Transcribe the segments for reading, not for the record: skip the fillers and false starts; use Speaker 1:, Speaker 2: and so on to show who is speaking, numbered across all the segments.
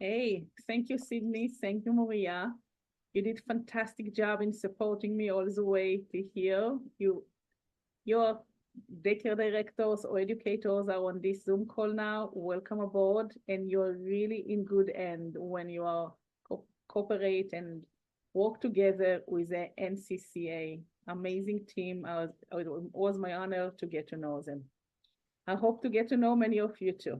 Speaker 1: Hey, thank you, Sydney. Thank you, Maria. You did a fantastic job in supporting me all the way to here. Your daycare directors or educators are on this Zoom call now. Welcome aboard, and you're really in good end when you are cooperate and work together with the NCCA. Amazing team. It was my honor to get to know them. I hope to get to know many of you too.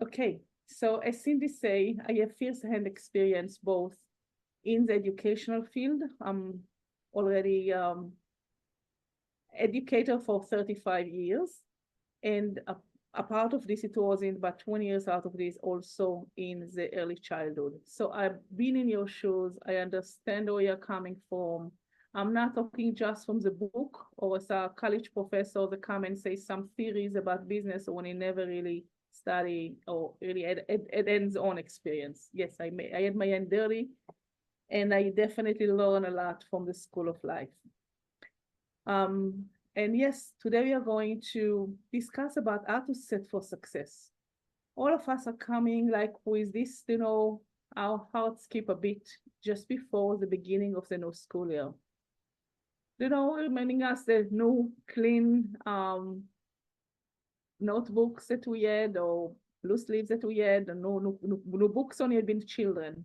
Speaker 1: Okay, so as Cindy say, I have first-hand experience both in the educational field. I'm already educator for 35 years, and a part of this, it was in about 20 years out of this also in the early childhood. So I've been in your shoes. I understand where you're coming from. I'm not talking just from the book or as a college professor that come and say some theories about business when he never really study or really had hands-on experience. Yes, I had my hand dirty, and I definitely learn a lot from the school of life. Um, and yes, today we are going to discuss about how to set for success. All of us are coming like with this, our hearts skip a bit just before the beginning of the new school year. Reminding us the new clean notebooks that we had or blue sleeves that we had, and no books only had been children.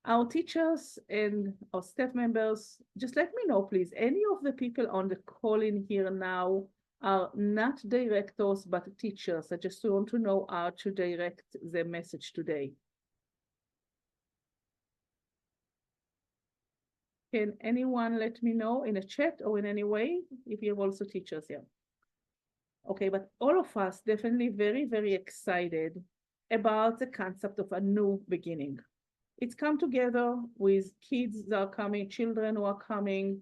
Speaker 1: Our teachers and our staff members, just let me know, please. Any of the people on the call in here now are not directors, but teachers. I just want to know how to direct the message today. Can anyone let me know in a chat or in any way if you have also teachers here? Okay, but all of us definitely very, very excited about the concept of a new beginning. It's come together with kids that are coming, children who are coming,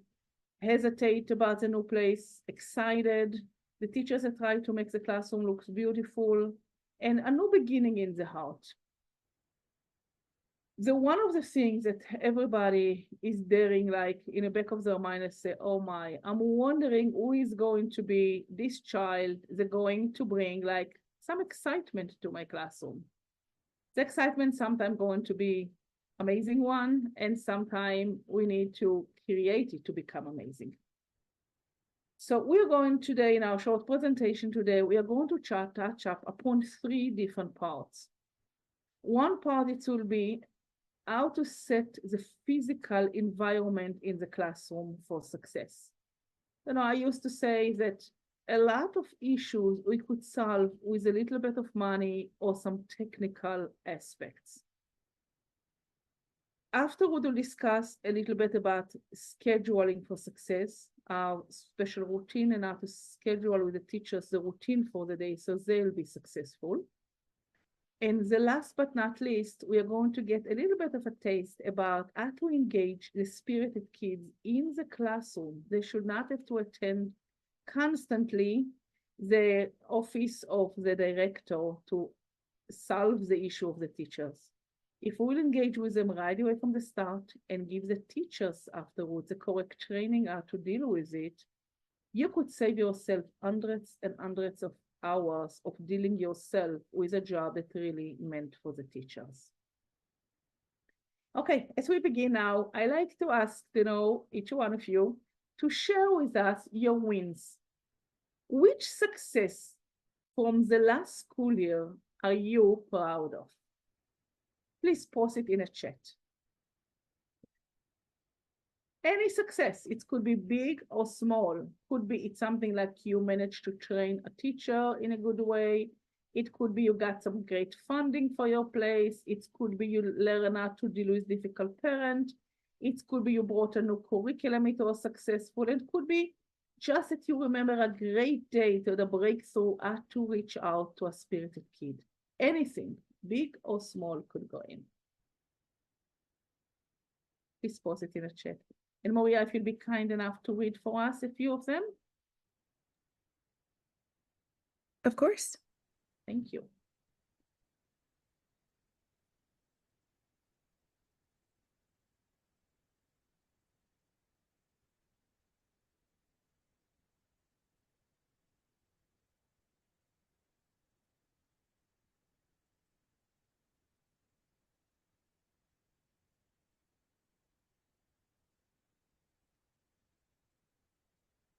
Speaker 1: hesitate about the new place, excited. The teachers are trying to make the classroom look beautiful, and a new beginning in the heart. One of the things that everybody is daring, like in the back of their mind, and say, "Oh my, I'm wondering who is going to be this child. They're going to bring like some excitement to my classroom." The excitement sometimes going to be amazing one, and sometimes we need to create it to become amazing. So we're going today, in our short presentation today, we are going to touch up upon three different parts. One part, it will be how to set the physical environment in the classroom for success. I used to say that a lot of issues we could solve with a little bit of money or some technical aspects. After we'll discuss a little bit about scheduling for success, our special routine, and how to schedule with the teachers the routine for the day so they'll be successful. And the last but not least, we are going to get a little bit of a taste about how to engage the spirited kids in the classroom. They should not have to attend constantly the office of the director to solve the issue of the teachers. If we will engage with them right away from the start and give the teachers afterwards the correct training how to deal with it, you could save yourself hundreds and hundreds of hours of dealing yourself with a job that really meant for the teachers. Okay, as we begin now, I like to ask, each one of you to share with us your wins. Which success from the last school year are you proud of? Please post it in a chat. Any success, it could be big or small. Could be it's something like you managed to train a teacher in a good way. It could be you got some great funding for your place. It could be you learn how to deal with difficult parent. It could be you brought a new curriculum, it was successful. It could be just that you remember a great day to the breakthrough how to reach out to a spirited kid. Anything, big or small, could go in. Please post it in the chat. And Maria, if you'd be kind enough to read for us a few of them.
Speaker 2: Of course.
Speaker 1: Thank you.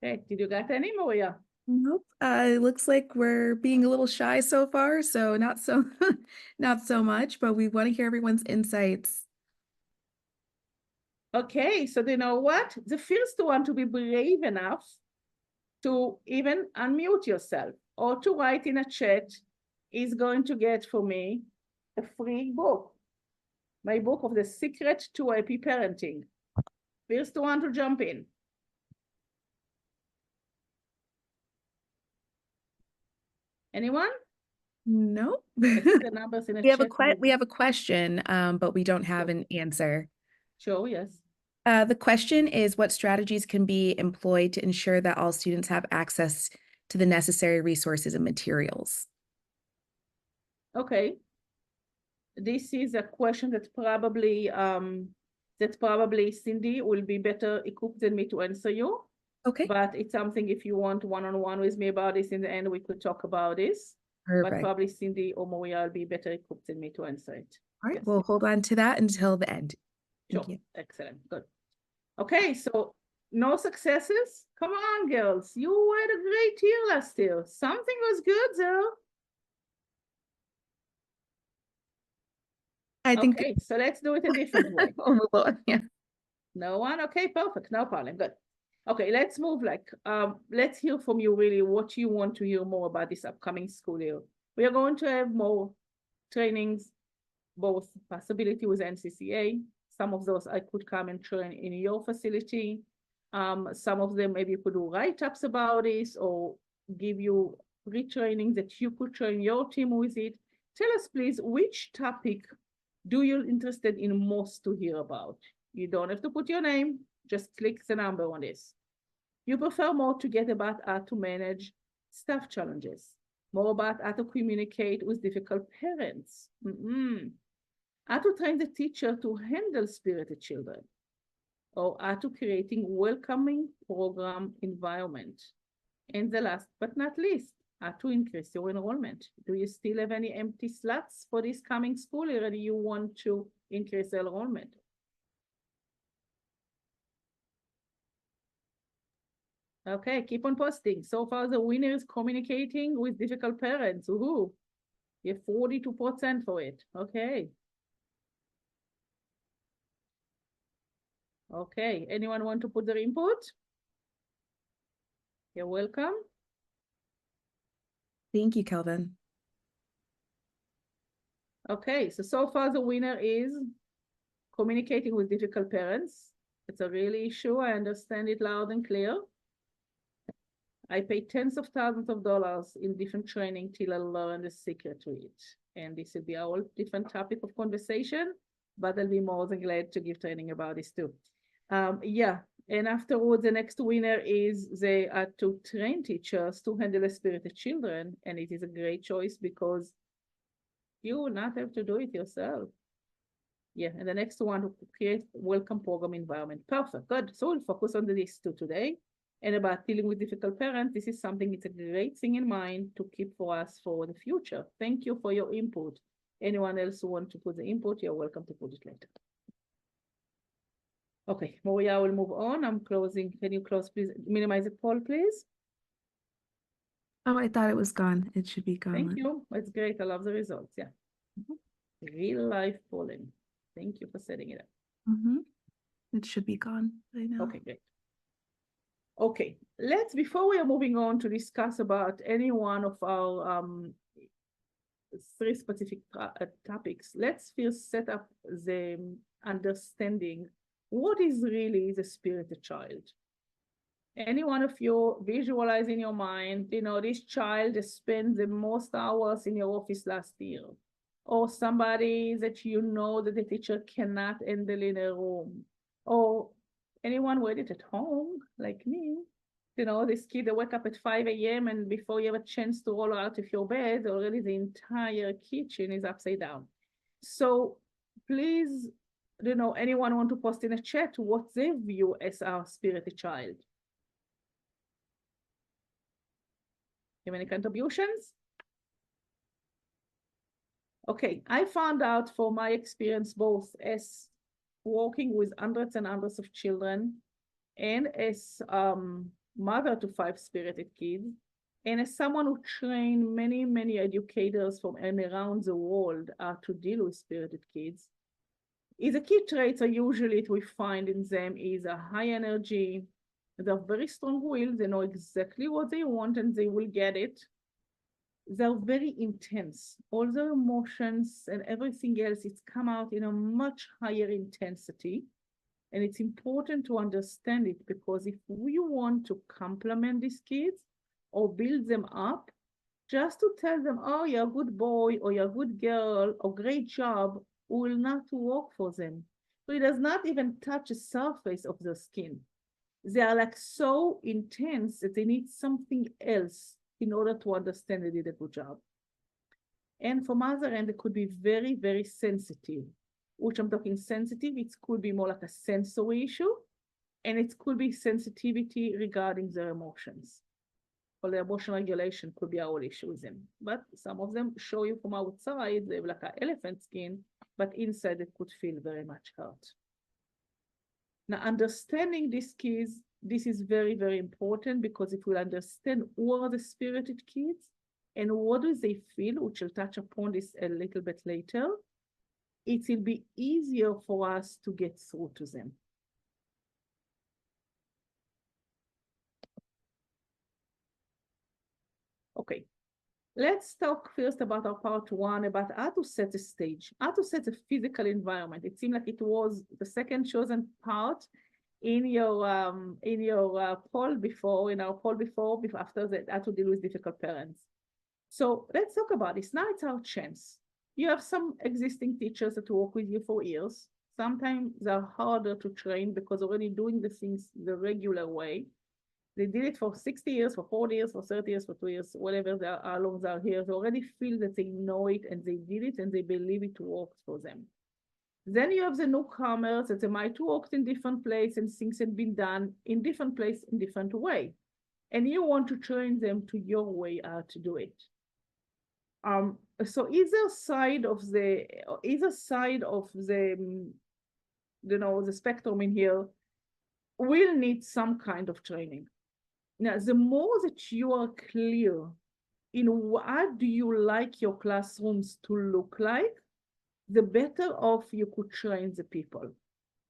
Speaker 1: Okay, did you get any, Maria?
Speaker 2: Nope. It looks like we're being a little shy so far, so not so not so much, but we want to hear everyone's insights.
Speaker 1: Okay, so you know what? The first one to be brave enough to even unmute yourself or to write in a chat is going to get for me a free book. My book of The Secret to Happy Parenting. First one to jump in. Anyone?
Speaker 2: Nope.
Speaker 1: I see the numbers in the
Speaker 2: We have
Speaker 1: chat.
Speaker 2: we have a question, but we don't have an answer.
Speaker 1: Sure, yes.
Speaker 2: The question is, what strategies can be employed to ensure that all students have access to the necessary resources and materials?
Speaker 1: Okay. This is a question that probably Cindy will be better equipped than me to answer you.
Speaker 2: Okay.
Speaker 1: But it's something, if you want one-on-one with me about this in the end, we could talk about this. But
Speaker 2: Perfect.
Speaker 1: probably Cindy or Maria will be better equipped than me to answer it.
Speaker 2: All right,
Speaker 1: Yes.
Speaker 2: we'll hold on to that until the end.
Speaker 1: Sure.
Speaker 2: Thank you.
Speaker 1: Excellent. Good. Okay, so no successes? Come on, girls. You had a great year last year. Something was good, though.
Speaker 2: I think
Speaker 1: Okay, so let's do it a different way.
Speaker 2: we'll move on. Yeah.
Speaker 1: No one? Okay, perfect. No problem. Good. Okay, let's move let's hear from you really what you want to hear more about this upcoming school year. We are going to have more trainings, both possibility with NCCA. Some of those I could come and train in your facility. Some of them maybe you could do write-ups about this or give you retraining that you could train your team with it. Tell us, please, which topic do you interested in most to hear about? You don't have to put your name, just click the number on this. You prefer more to get about how to manage staff challenges, more about how to communicate with difficult parents, how to train the teacher to handle spirited children, or how to creating welcoming program environment. And the last but not least, how to increase your enrollment. Do you still have any empty slots for this coming school year and you want to increase enrollment? Okay, keep on posting. So far, the winner is communicating with difficult parents. Woohoo! You have 42% for it. Okay. Okay, anyone want to put their input? You're welcome.
Speaker 2: Thank you, Kelvin.
Speaker 1: Okay, so far the winner is communicating with difficult parents. It's a real issue. I understand it loud and clear. I pay tens of thousands of dollars in different training till I learn the secret to it. And this will be a whole different topic of conversation, but I'll be more than glad to give training about this too. Yeah, and afterwards, the next winner is they are to train teachers to handle spirited children. And it is a great choice because you will not have to do it yourself. Yeah, and the next one to create welcome program environment. Perfect, good. So we'll focus on this too today. And about dealing with difficult parents, this is something, it's a great thing in mind to keep for us for the future. Thank you for your input. Anyone else who want to put the input, you're welcome to put it later. Okay, Maria will move on. I'm closing. Can you close, please? Minimize the poll, please.
Speaker 2: Oh, I thought it was gone. It should be gone.
Speaker 1: Thank you. That's great. I love the results. Yeah. Real life polling. Thank you for setting it up.
Speaker 2: It should be gone by now.
Speaker 1: Okay, great. Okay, before we are moving on to discuss about any one of our 3 specific topics, let's first set up the understanding what is really the spirited child. Any one of you visualize in your mind, this child spent the most hours in your office last year, or somebody that that the teacher cannot handle in a room, or anyone with it at home, like me. This kid, they wake up at 5 a.m. and before you have a chance to roll out of your bed, already the entire kitchen is upside down. So please, anyone want to post in a chat what they view as our spirited child? You have any contributions? Okay, I found out from my experience, both as working with hundreds and hundreds of children and as mother to 5 spirited kids, and as someone who trained many, many educators from and around the world to deal with spirited kids, is the key traits are usually we find in them is a high energy, they're very strong willed, they know exactly what they want and they will get it. They're very intense. All their emotions and everything else, it's come out in a much higher intensity. And it's important to understand it because if we want to compliment these kids or build them up, just to tell them, oh, you're a good boy or you're a good girl or great job will not work for them. So it does not even touch the surface of their skin. They are like so intense that they need something else in order to understand they did a good job. And from other end, they could be very, very sensitive, which I'm talking sensitive. It could be more like a sensory issue, and it could be sensitivity regarding their emotions. Or the emotional regulation could be our issue with them. But some of them show you from outside, they have like an elephant skin, but inside it could feel very much hurt. Now, understanding these kids, this is very, very important because if we understand who are the spirited kids and what do they feel, which I'll touch upon this a little bit later, it will be easier for us to get through to them. Okay, let's talk first about our part one, about how to set the stage, how to set a physical environment. It seemed like it was the second chosen part in your poll before, in our poll before after that, how to deal with difficult parents. So let's talk about this. Now it's our chance. You have some existing teachers that work with you for years. Sometimes they're harder to train because already doing the things the regular way. They did it for 60 years, for 40 years, for 30 years, for 2 years, whatever how long they are here. They already feel that they know it and they did it and they believe it works for them. Then you have the newcomers that they might work in different places and things have been done in different places in different way. And you want to train them to your way how to do it. So either side of the the spectrum in here will need some kind of training. Now, the more that you are clear in what do you like your classrooms to look like, the better off you could train the people.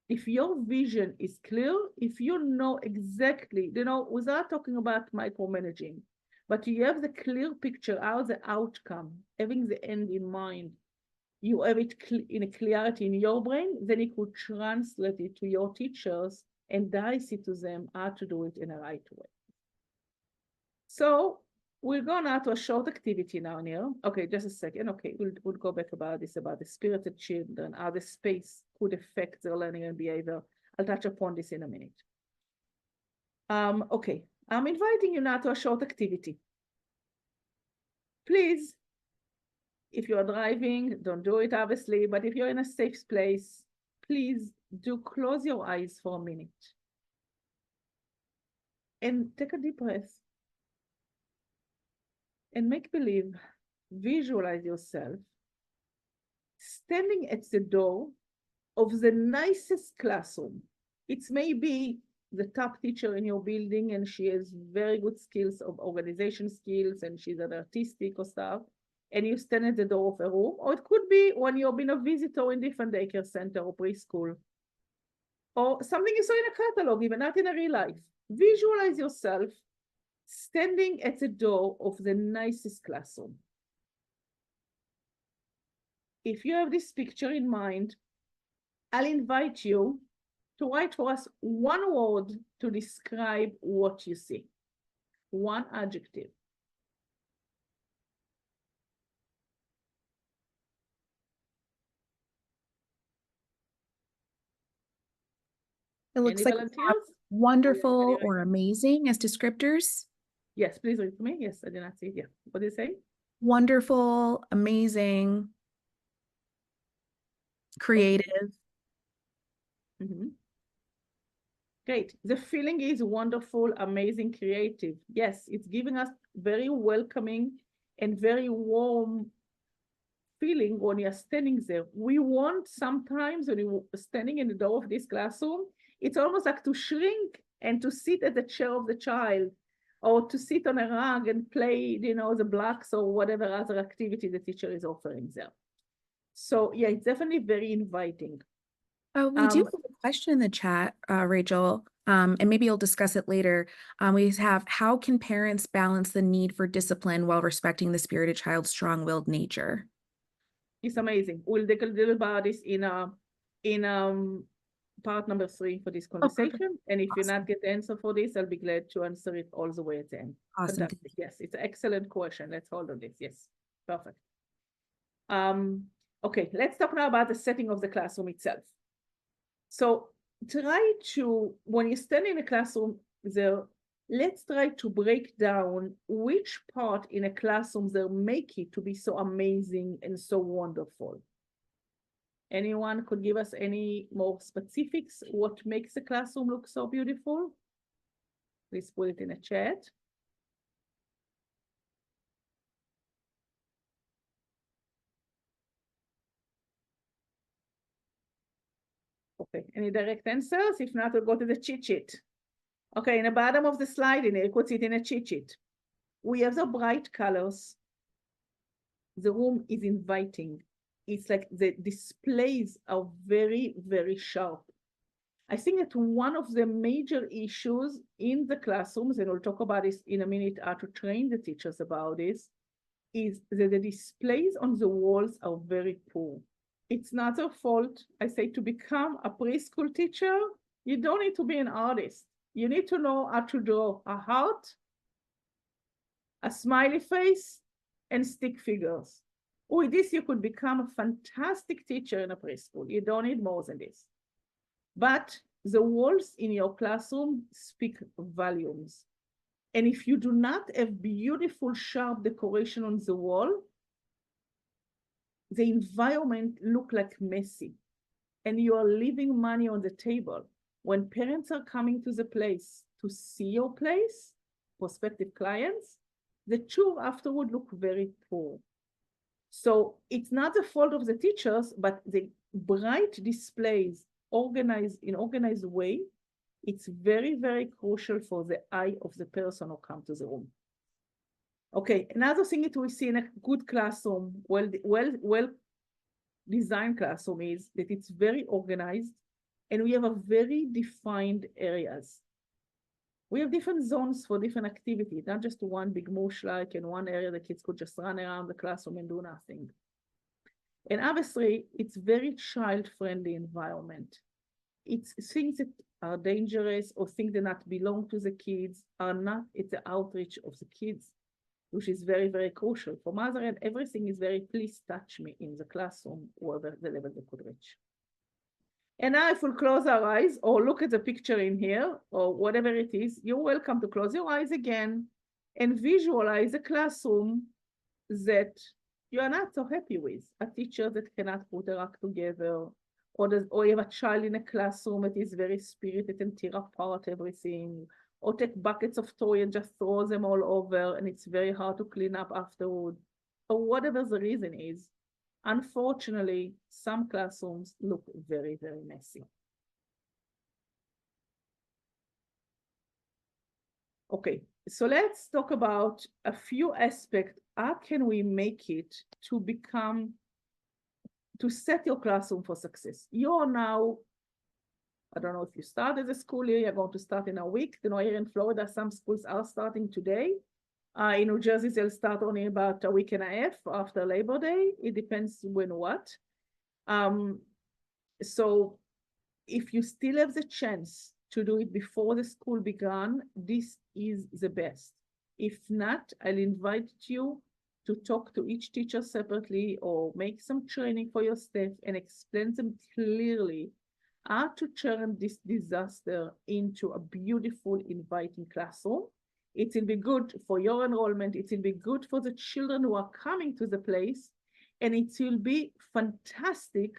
Speaker 1: If your vision is clear, if you know exactly, without talking about micromanaging, but you have the clear picture, how the outcome, having the end in mind, you have it in a clarity in your brain, then you could translate it to your teachers and dice it to them how to do it in a right way. So we're going now to a short activity now, Neil. Okay, just a second. Okay, we'll go back about this, about the spirited children, how the space could affect their learning and behavior. I'll touch upon this in a minute. Okay, I'm inviting you now to a short activity. Please, if you're driving, don't do it, obviously, but if you're in a safe place, please do close your eyes for a minute and take a deep breath and make believe, visualize yourself standing at the door of the nicest classroom. It's maybe the top teacher in your building and she has very good skills of organization skills and she's an artistic or stuff, and you stand at the door of a room, or it could be when you've been a visitor in different daycare center or preschool, or something you saw in a catalog, even not in a real life. Visualize yourself standing at the door of the nicest classroom. If you have this picture in mind, I'll invite you to write for us one word to describe what you see. One adjective.
Speaker 2: It looks
Speaker 1: Any
Speaker 2: like we have
Speaker 1: volunteers?
Speaker 2: wonderful or amazing as descriptors.
Speaker 1: Yes, please read to me. Yes, I did not see it. Yeah. What did it say?
Speaker 2: Wonderful, amazing, creative.
Speaker 1: Mm-hmm. Great. The feeling is wonderful, amazing, creative. Yes, it's giving us very welcoming and very warm feeling when you're standing there. We want sometimes when you're standing in the door of this classroom, it's almost like to shrink and to sit at the chair of the child, or to sit on a rug and play, the blocks or whatever other activity the teacher is offering there. So yeah, it's definitely very inviting.
Speaker 2: We do have a question in the chat, Rachel, and maybe you'll discuss it later. We have, how can parents balance the need for discipline while respecting the spirited child's strong-willed nature?
Speaker 1: It's amazing. We'll take a little about this in part number 3 for this conversation. And if you not get the answer for this, I'll be glad to answer it all the way at the end.
Speaker 2: Awesome.
Speaker 1: Fantastic. Yes, it's an excellent question. Let's hold on this. Yes, perfect. Okay, let's talk now about the setting of the classroom itself. So try to, when you stand in a classroom there, let's try to break down which part in a classroom they make it to be so amazing and so wonderful. Anyone could give us any more specifics? What makes the classroom look so beautiful? Please put it in a chat. Okay, any direct answers? If not, we'll go to the cheat sheet. Okay, in the bottom of the slide, in it, put it in a cheat sheet. We have the bright colors. The room is inviting. It's like the displays are very, very sharp. I think that one of the major issues in the classrooms, and we'll talk about this in a minute, how to train the teachers about this, is that the displays on the walls are very poor. It's not their fault. I say, to become a preschool teacher, you don't need to be an artist. You need to know how to draw a heart, a smiley face, and stick figures. With this, you could become a fantastic teacher in a preschool. You don't need more than this. But the walls in your classroom speak volumes. And if you do not have beautiful, sharp decoration on the wall, the environment look like messy. And you are leaving money on the table. When parents are coming to the place to see your place, prospective clients, the tour afterward look very poor. So it's not the fault of the teachers, but the bright displays organized in organized way, it's very, very crucial for the eye of the person who comes to the room. Okay, another thing that we see in a good classroom, well designed classroom, is that it's very organized and we have a very defined areas. We have different zones for different activities, not just one big mush like in one area the kids could just run around the classroom and do nothing. And obviously, it's very child-friendly environment. It's things that are dangerous or things that not belong to the kids are not at the outreach of the kids, which is very, very crucial. For mother and everything is very, please touch me in the classroom, whatever the level they could reach. And now if we close our eyes or look at the picture in here or whatever it is, you're welcome to close your eyes again and visualize a classroom that you are not so happy with. A teacher that cannot put a act together, or you have a child in a classroom that is very spirited and tear apart everything, or take buckets of toy and just throw them all over and it's very hard to clean up afterward, or whatever the reason is. Unfortunately, some classrooms look very, very messy. Okay, so let's talk about a few aspects. How can we make it to become, to set your classroom for success? You're now, I don't know if you started the school year, you're going to start in a week. You know, here in Florida, some schools are starting today. In New Jersey, they'll start only about a week and a half after Labor Day. It depends when what. So if you still have the chance to do it before the school began, this is the best. If not, I'll invite you to talk to each teacher separately or make some training for your staff and explain them clearly how to turn this disaster into a beautiful, inviting classroom. It will be good for your enrollment. It will be good for the children who are coming to the place. And it will be fantastic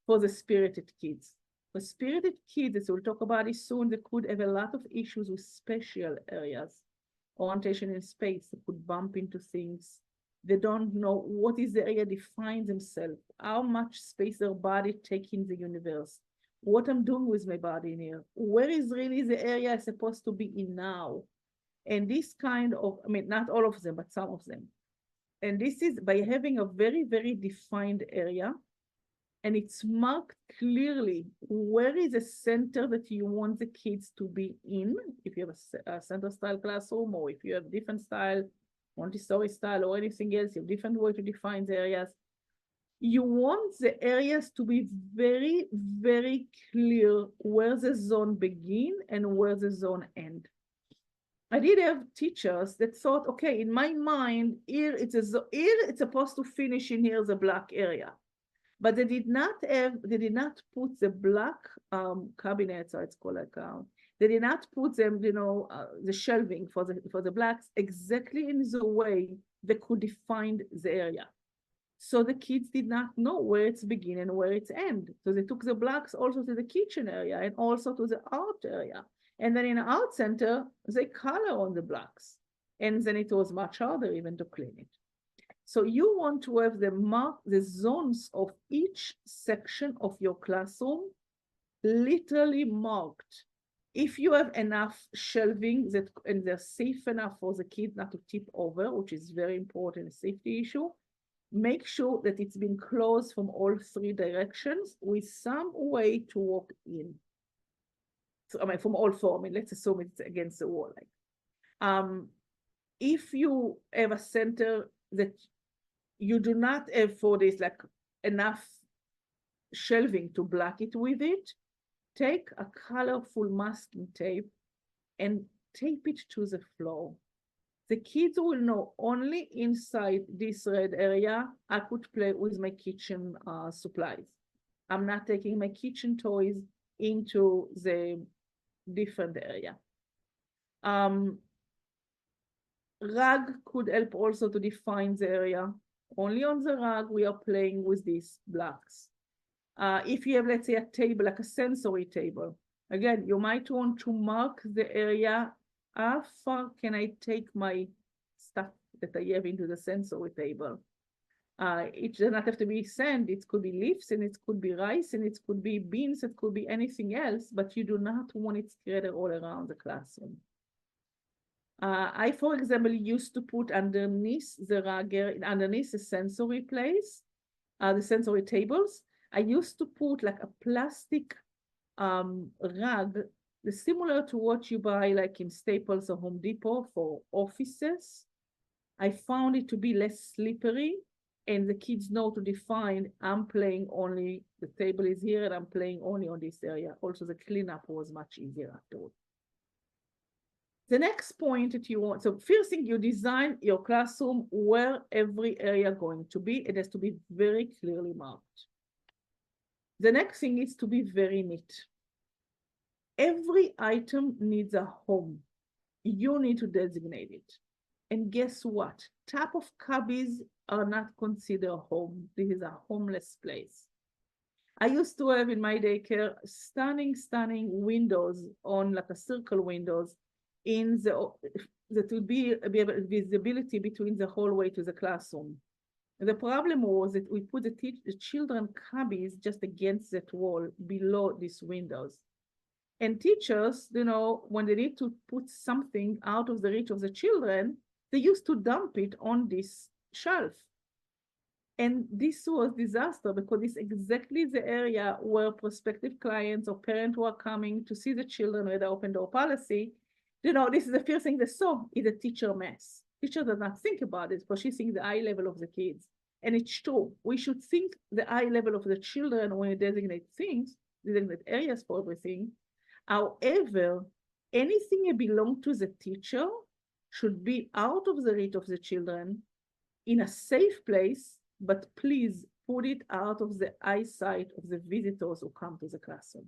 Speaker 1: for the spirited kids. For spirited kids, as we'll talk about it soon, they could have a lot of issues with special areas, orientation in space. They could bump into things. They don't know what is the area define themselves, how much space their body take in the universe, what I'm doing with my body in here. Where is really the area I'm supposed to be in now? And this kind of, I mean, not all of them, but some of them. And this is by having a very, very defined area. And it's marked clearly where is the center that you want the kids to be in. If you have a center style classroom, or if you have different style, Montessori style, or anything else, you have different way to define the areas. You want the areas to be very, very clear where the zone begin and where the zone end. I did have teachers that thought, okay, in my mind, here it's supposed to finish in here the black area. But they did not put the black cabinets, or it's called like, they did not put them, the shelving for the blacks exactly in the way they could define the area. So the kids did not know where it's begin and where it's end. So they took the blacks also to the kitchen area and also to the art area. And then in the art center, they color on the blacks. And then it was much harder even to clean it. So you want to have the zones of each section of your classroom literally marked. If you have enough shelving and they're safe enough for the kids not to tip over, which is very important, a safety issue, make sure that it's been closed from all three directions with some way to walk in. So, I mean, from all four, I mean, let's assume it's against the wall. If you have a center that you do not have for this, like enough shelving to block it with it, take a colorful masking tape and tape it to the floor. The kids will know only inside this red area, I could play with my kitchen supplies. I'm not taking my kitchen toys into the different area. Rug could help also to define the area. Only on the rug we are playing with these blocks. If you have, let's say, a table, like a sensory table, again, you might want to mark the area. How far can I take my stuff that I have into the sensory table? It does not have to be sand. It could be leaves, and it could be rice, and it could be beans. It could be anything else, but you do not want it scattered all around the classroom. I, for example, used to put underneath the rug, underneath the sensory place, the sensory tables, I used to put like a plastic rug, similar to what you buy like in Staples or Home Depot for offices. I found it to be less slippery, and the kids know to define, I'm playing only, the table is here and I'm playing only on this area. Also, the cleanup was much easier afterward. The next point that you want, so first thing, you design your classroom where every area going to be. It has to be very clearly marked. The next thing is to be very neat. Every item needs a home. You need to designate it. And guess what? Top of cubbies are not considered home. This is a homeless place. I used to have in my daycare stunning windows on like a circle windows in that would be able visibility between the hallway to the classroom. The problem was that we put the children cubbies just against that wall below these windows. And teachers, when they need to put something out of the reach of the children, they used to dump it on this shelf. And this was disaster because it's exactly the area where prospective clients or parents who are coming to see the children with the open door policy, this is the first thing they saw is a teacher mess. Teacher does not think about it, but she thinks the eye level of the kids. And it's true. We should think the eye level of the children when we designate areas for everything. However, anything that belongs to the teacher should be out of the reach of the children in a safe place, but please put it out of the eyesight of the visitors who come to the classroom.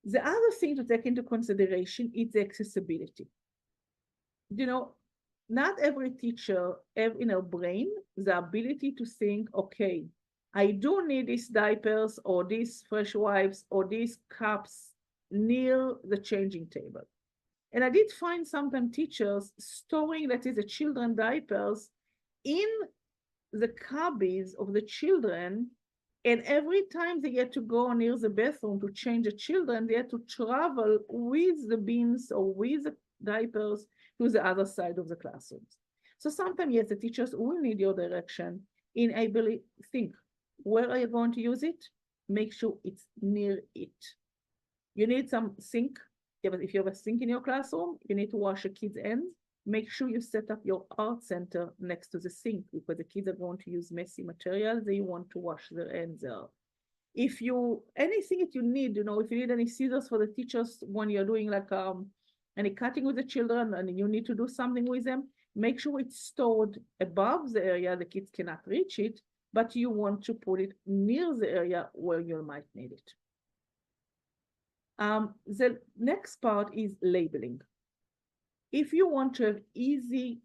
Speaker 1: The other thing to take into consideration is the accessibility. Not every teacher have in her brain the ability to think, okay, I do need these diapers or these fresh wipes or these cups near the changing table. And I did find sometimes teachers storing, that is, the children diapers in the cubbies of the children And every time they get to go near the bathroom to change the children, they had to travel with the bins or with the diapers to the other side of the classrooms. So sometimes, yes, the teachers will need your direction in ability. Think, where are you going to use it? Make sure it's near it. You need some sink. If you have a sink in your classroom, you need to wash a kid's hands. Make sure you set up your art center next to the sink because the kids are going to use messy materials. They want to wash their hands there. If you, anything that you need, if you need any scissors for the teachers when you're doing like any cutting with the children and you need to do something with them, make sure it's stored above the area the kids cannot reach it, but you want to put it near the area where you might need it. The next part is labeling. If you want to have easy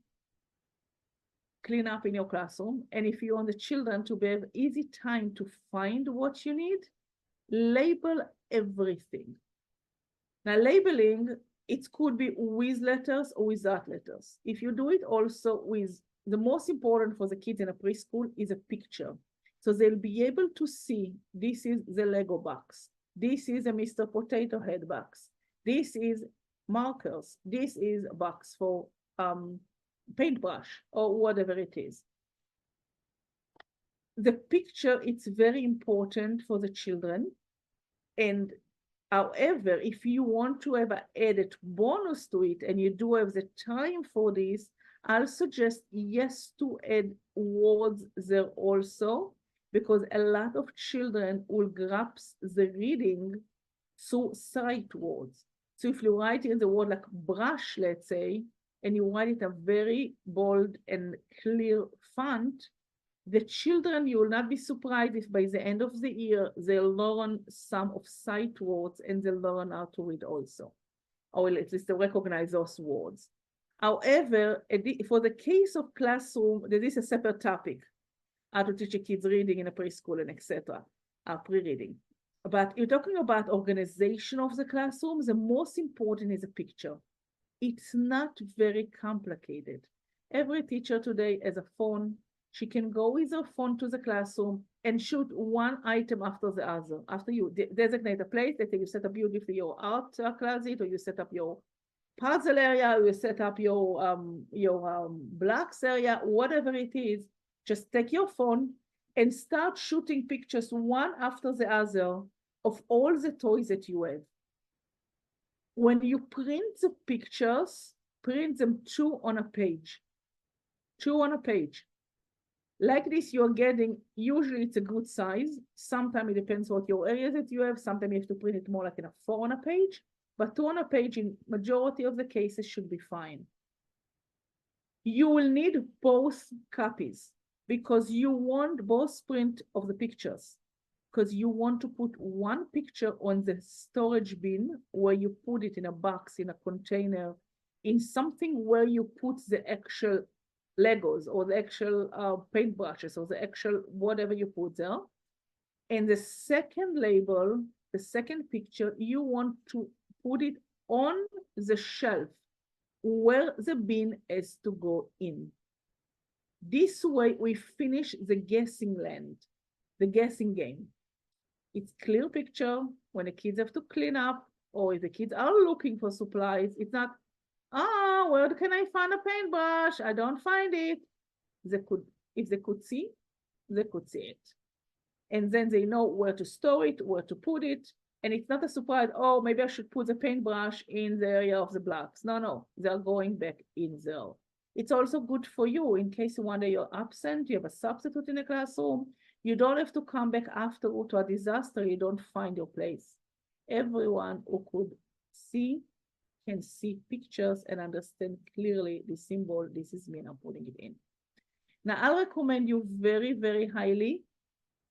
Speaker 1: cleanup in your classroom, and if you want the children to have easy time to find what you need, label everything. Now, labeling, it could be with letters or without letters. If you do it also with, the most important for the kids in a preschool is a picture. So they'll be able to see, this is the Lego box. This is a Mr. Potato Head box. This is markers. This is a box for paintbrush or whatever it is. The picture, it's very important for the children. And however, if you want to have an added bonus to it and you do have the time for this, I'll suggest yes to add words there also, because a lot of children will grasp the reading through sight words. So if you write in the word like brush, let's say, and you write it a very bold and clear font, the children, you will not be surprised if by the end of the year, they'll learn some of sight words and they'll learn how to read also, or at least to recognize those words. However, for the case of classroom, there is a separate topic, how to teach kids reading in a preschool and etc., pre-reading. But you're talking about organization of the classroom, the most important is a picture. It's not very complicated. Every teacher today has a phone. She can go with her phone to the classroom and shoot one item after the other. After you designate a place, let's say you set up beautifully your art closet, or you set up your puzzle area, or you set up your blocks area, whatever it is, just take your phone and start shooting pictures one after the other of all the toys that you have. When you print the pictures, print them 2 on a page. 2 on a page. Like this, you're getting, usually it's a good size. Sometimes it depends what your area that you have. Sometimes you have to print it more like in a 4 on a page. But 2 on a page, in majority of the cases, should be fine. You will need both copies because you want both print of the pictures, because you want to put one picture on the storage bin where you put it in a box, in a container, in something where you put the actual Legos or the actual paintbrushes or the actual whatever you put there. And the second label, the second picture, you want to put it on the shelf where the bin has to go in. This way we finish the guessing land, the guessing game. It's clear picture when the kids have to clean up, or if the kids are looking for supplies, it's not, where can I find a paintbrush? I don't find it. If they could see, they could see it. And then they know where to store it, where to put it. And it's not a surprise, maybe I should put the paintbrush in the area of the blocks. No, they're going back in there. It's also good for you in case one day you're absent, you have a substitute in the classroom. You don't have to come back afterward to a disaster. You don't find your place. Everyone who could see can see pictures and understand clearly the symbol. This is me and I'm putting it in. Now, I recommend you very, very highly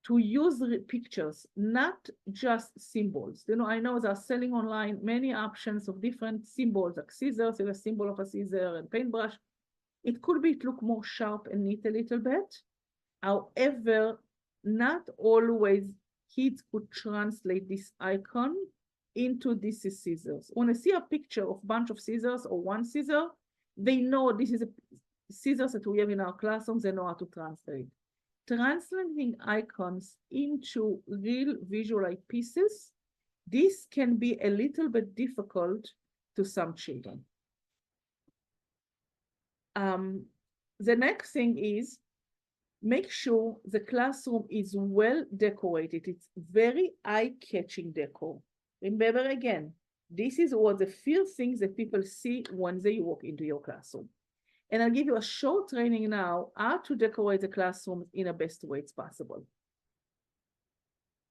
Speaker 1: to use pictures, not just symbols. I know they're selling online many options of different symbols, like scissors, a symbol of a scissor, and paintbrush. It could be look more sharp and neat a little bit. However, not always kids could translate this icon into this is scissors. When I see a picture of a bunch of scissors or one scissor, they know this is a scissors that we have in our classrooms, they know how to translate. translating icons into real visual pieces, this can be a little bit difficult to some children. The next thing is, make sure the classroom is well decorated. It's very eye-catching decor. Remember again, this is what the first things that people see when they walk into your classroom. And I'll give you a short training now how to decorate the classroom in the best way it's possible.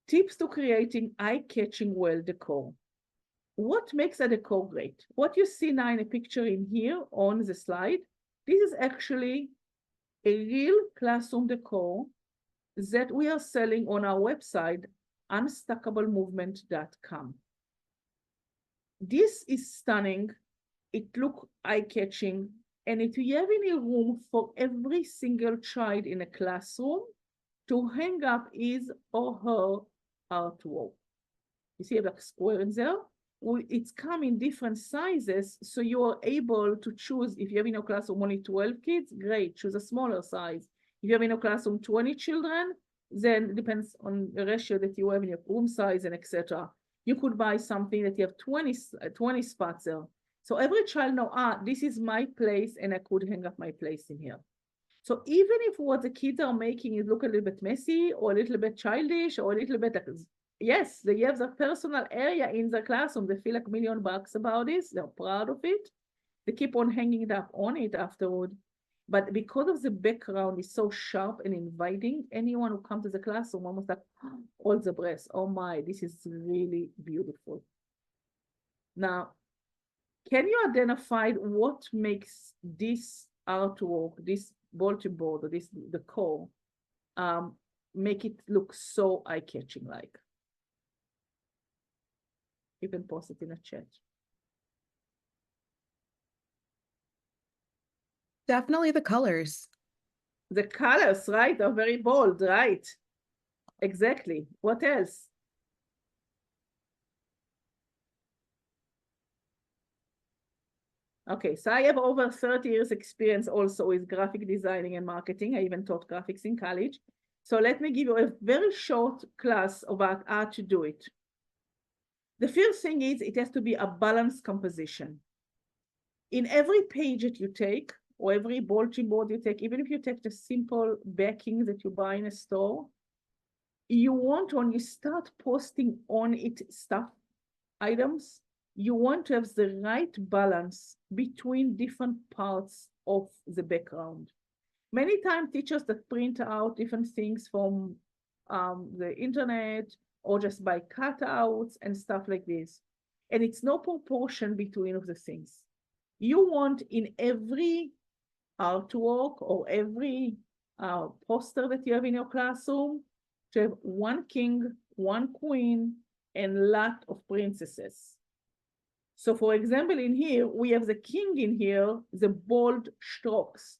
Speaker 1: Tips to creating eye-catching well decor. What makes a decor great? What you see now in a picture in here on the slide, this is actually a real classroom decor that we are selling on our website, unstuckablemovement.com. This is stunning. It looks eye-catching. And if you have any room for every single child in a classroom to hang up his or her artwork. You see a square in there? It's come in different sizes, so you are able to choose. If you have in your classroom only 12 kids, great, choose a smaller size. If you have in your classroom 20 children, then it depends on the ratio that you have in your room size and etc. You could buy something that you have 20 spots there. So every child know, this is my place and I could hang up my place in here. So even if what the kids are making is look a little bit messy or a little bit childish or a little bit, yes, they have the personal area in the classroom. They feel like $1 million about this. They're proud of it. They keep on hanging it up on it afterward. But because of the background is so sharp and inviting, anyone who comes to the classroom almost like all the breath. Oh my, this is really beautiful. Now, can you identify what makes this artwork, this bulletin board, or this decor, make it look so eye-catching like? You can post it in a chat.
Speaker 2: Definitely the colors.
Speaker 1: The colors, right, are very bold, right? Exactly. What else? Okay, so I have over 30 years experience also with graphic designing and marketing. I even taught graphics in college. So let me give you a very short class about how to do it. The first thing is it has to be a balanced composition. In every page that you take, or every bulletin board you take, even if you take the simple backing that you buy in a store, you want, when you start posting on it stuff, items, you want to have the right balance between different parts of the background. Many times teachers that print out different things from the internet or just by cutouts and stuff like this. And it's no proportion between of the things. You want in every artwork or every poster that you have in your classroom to have one king, one queen, and a lot of princesses. So for example, in here, we have the king in here, the bold strokes.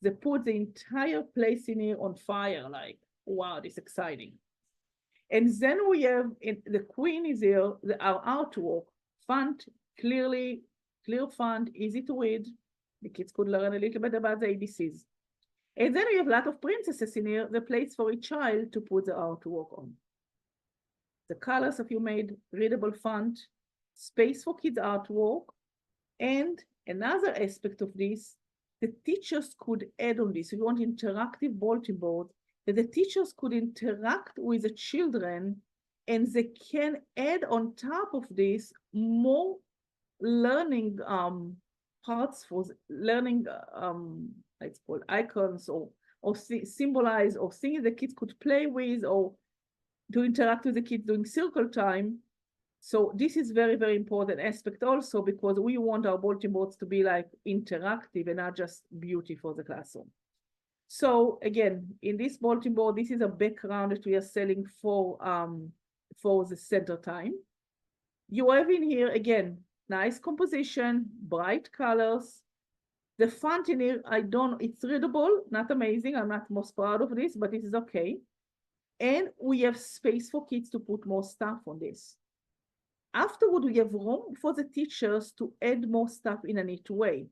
Speaker 1: They put the entire place in here on fire, like, wow, this is exciting. And then we have, the queen is here, our artwork, font, clear font, easy to read. The kids could learn a little bit about the ABCs. And then we have a lot of princesses in here, the place for each child to put the artwork on. The colors of you made, readable font, space for kids' artwork, and another aspect of this, the teachers could add on this. If you want interactive bulletin board, that the teachers could interact with the children and they can add on top of this more learning parts for learning, it's called icons or symbolize or things the kids could play with or to interact with the kids during circle time. So this is very, very important aspect also because we want our bulletin boards to be like interactive and not just beauty for the classroom. So again, in this bulletin board, this is a background that we are selling for the center time. You have in here, again, nice composition, bright colors. The font in here, it's readable, not amazing. I'm not most proud of this, but this is okay. And we have space for kids to put more stuff on this. Afterward, we have room for the teachers to add more stuff in a neat way.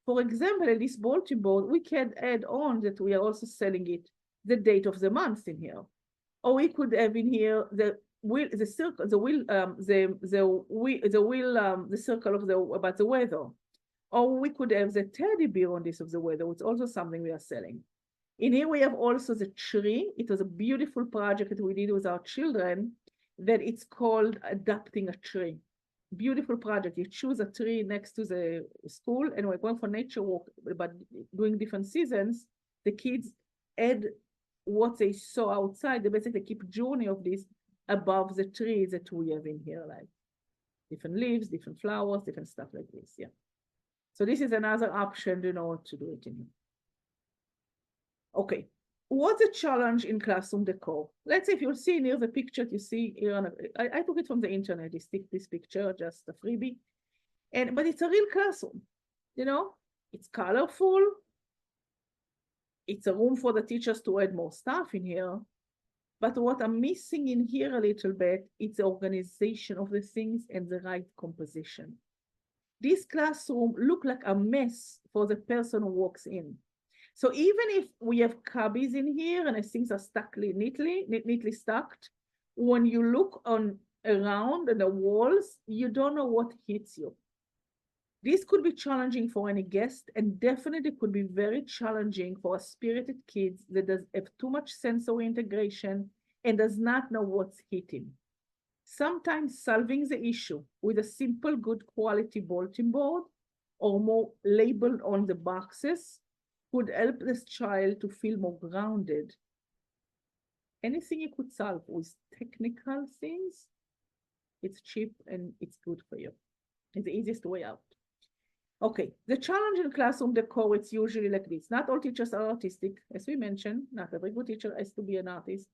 Speaker 1: For example, in this bulletin board, we can add on that we are also selling it the date of the month in here. Or we could have in here the wheel, the circle, the wheel, the circle of the about the weather. Or we could have the teddy bear on this of the weather, which is also something we are selling. In here we have also the tree. It was a beautiful project that we did with our children that it's called Adapting a Tree. Beautiful project. You choose a tree next to the school and we're going for nature walk, but doing different seasons. The kids add what they saw outside. They basically keep journey of this above the trees that we have in here, like different leaves, different flowers, different stuff like this. Yeah. So this is another option, you know, to do it in here. Okay, what's the challenge in classroom decor? Let's say if you'll see near the picture, you see here, I took it from the internet, this picture, just a freebie. But it's a real classroom, you know, it's colorful. It's a room for the teachers to add more stuff in here. But what I'm missing in here a little bit, it's the organization of the things and the right composition. This classroom look like a mess for the person who walks in. So even if we have cubbies in here and the things are stuck neatly stacked, when you look around the walls, you don't know what hits you. This could be challenging for any guest and definitely could be very challenging for a spirited kids that does have too much sensory integration and does not know what's hitting. Sometimes solving the issue with a simple, good quality bulletin board or more labeled on the boxes would help this child to feel more grounded. Anything you could solve with technical things, it's cheap and it's good for you. It's the easiest way out. Okay, the challenge in classroom decor, it's usually like this. Not all teachers are artistic. As we mentioned, not every good teacher has to be an artist.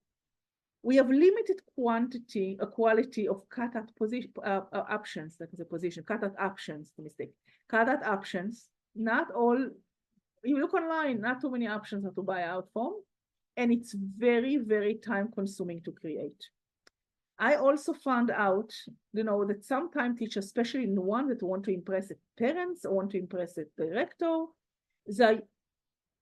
Speaker 1: We have limited quality of cutout options, that is a position, cutout options, cutout options, not all, you look online, not too many options to buy out from, and it's very, very time consuming to create. I also found out, you know, that sometimes teachers, especially the ones that want to impress the parents or want to impress the director, they're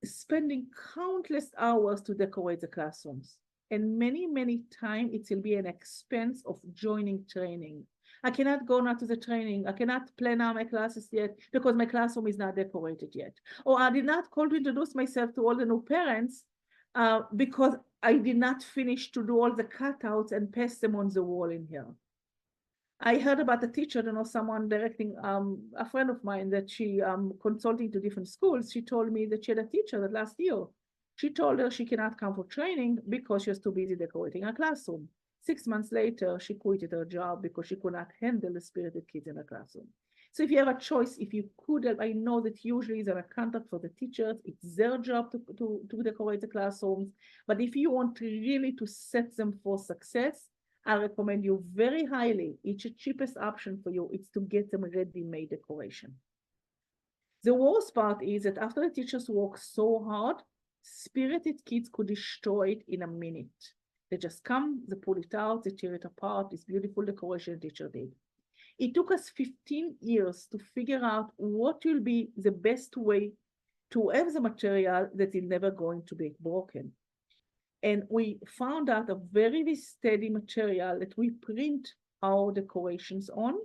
Speaker 1: spending countless hours to decorate the classrooms. And many, many times it will be an expense of joining training. I cannot go now to the training. I cannot plan out my classes yet because my classroom is not decorated yet. Or I did not call to introduce myself to all the new parents because I did not finish to do all the cutouts and paste them on the wall in here. I heard about a teacher, you know, someone directing, a friend of mine that she consulting to different schools. She told me that she had a teacher that last year, she told her she cannot come for training because she was too busy decorating her classroom. 6 months later, she quitted her job because she could not handle the spirited kids in the classroom. So if you have a choice, if you could, I know that usually is a contract for the teachers. It's their job to decorate the classrooms. But if you want really to set them for success, I recommend you very highly, it's the cheapest option for you, it's to get them ready-made decoration. The worst part is that after the teachers work so hard, spirited kids could destroy it in a minute. They just come, they pull it out, they tear it apart, this beautiful decoration the teacher did. It took us 15 years to figure out what will be the best way to have the material that is never going to be broken. And we found out a very steady material that we print our decorations on.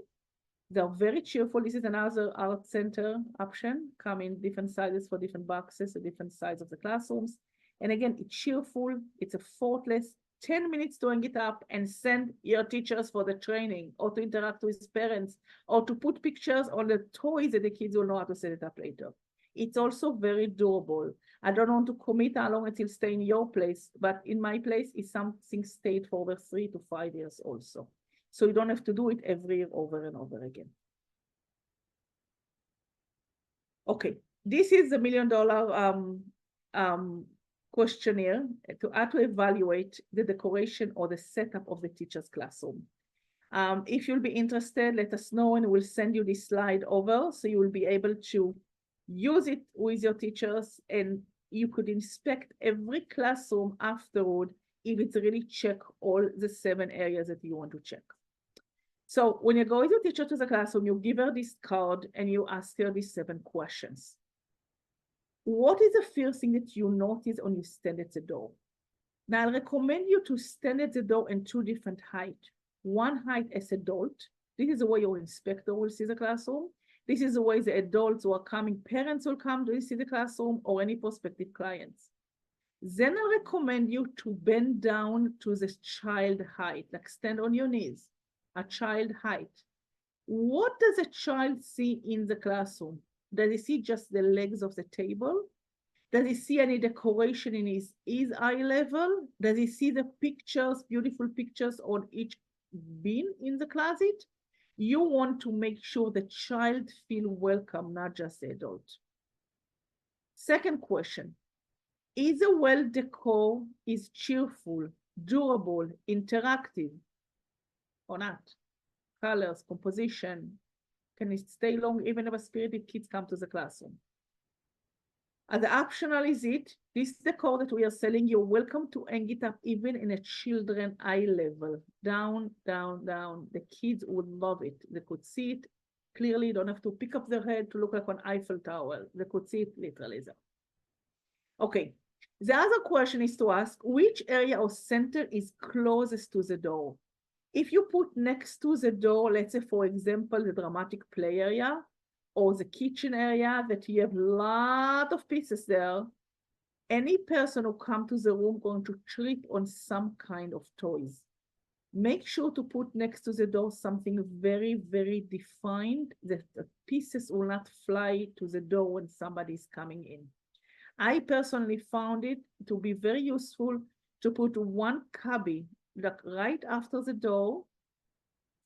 Speaker 1: They're very cheerful. This is another art center option, come in different sizes for different boxes, the different size of the classrooms. And again, it's cheerful, it's effortless, 10 minutes to hang it up and send your teachers for the training or to interact with parents or to put pictures on the toys that the kids will know how to set it up later. It's also very durable. I don't want to commit how long it will stay in your place, but in my place, it's something stayed for over 3 to 5 years also. So you don't have to do it every year over and over again. Okay, this is the $1 million questionnaire to how to evaluate the decoration or the setup of the teacher's classroom. If you'll be interested, let us know and we'll send you this slide over so you will be able to use it with your teachers and you could inspect every classroom afterward if it's really check all the 7 areas that you want to check. So when you go with your teacher to the classroom, you give her this card and you ask her these 7 questions. What is the first thing that you notice when you stand at the door? Now, I recommend you to stand at the door in two different heights. One height as adult. This is the way your inspector will see the classroom. This is the way the adults who are coming, parents will come to see the classroom, or any prospective clients. Then I recommend you to bend down to the child height, like stand on your knees, a child height. What does a child see in the classroom? Does he see just the legs of the table? Does he see any decoration in his eye level? Does he see the pictures, beautiful pictures on each bin in the closet? You want to make sure the child feel welcome, not just the adult. Second question, is the well decor is cheerful, durable, interactive or not? Colors, composition, can it stay long even if a spirited kids come to the classroom? And the optional is it, this decor that we are selling, you're welcome to hang it up even in a children eye level, down, down, down. The kids would love it. They could see it clearly, don't have to pick up their head to look like an Eiffel Tower. They could see it literally. Okay, the other question is to ask, which area or center is closest to the door? If you put next to the door, let's say, for example, the dramatic play area, or the kitchen area that you have a lot of pieces there, any person who come to the room going to trip on some kind of toys. Make sure to put next to the door something very, very defined that the pieces will not fly to the door when somebody is coming in. I personally found it to be very useful to put one cubby like right after the door